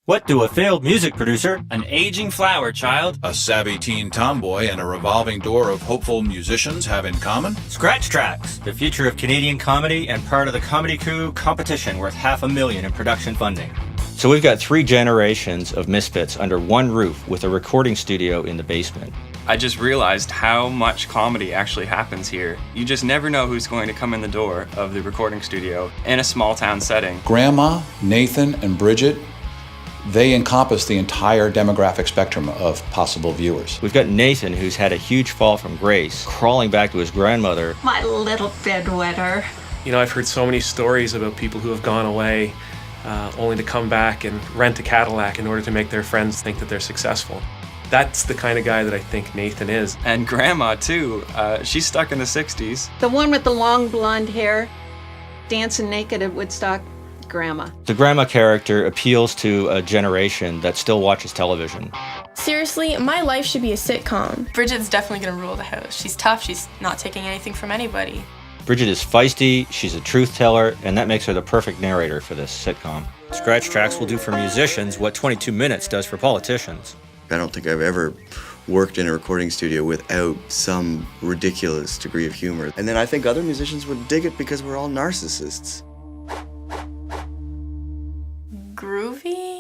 What do a failed music producer, an aging flower child, a savvy teen tomboy, and a revolving door of hopeful musicians have in common? Scratch Tracks, the future of Canadian comedy and part of the Comedy Coup competition worth $500,000 in production funding. So we've got 3 generations of misfits under one roof with a recording studio in the basement. I just realized how much comedy actually happens here. You just never know who's going to come in the door of the recording studio in a small town setting. Grandma, Nathan, and Bridget, they encompass the entire demographic spectrum of possible viewers. We've got Nathan, who's had a huge fall from grace, crawling back to his grandmother. My little bedwetter. You know, I've heard so many stories about people who have gone away only to come back and rent a Cadillac in order to make their friends think that they're successful. That's the kind of guy that I think Nathan is. And Grandma, too. She's stuck in the 60s. The one with the long blonde hair, dancing naked at Woodstock. Grandma. The grandma character appeals to a generation that still watches television. Seriously, my life should be a sitcom. Bridget's definitely gonna rule the house. She's tough, she's not taking anything from anybody. Bridget is feisty, she's a truth teller, and that makes her the perfect narrator for this sitcom. Scratch Tracks will do for musicians what 22 Minutes does for politicians. I don't think I've ever worked in a recording studio without some ridiculous degree of humor. And then I think other musicians would dig it because we're all narcissists. Groovy?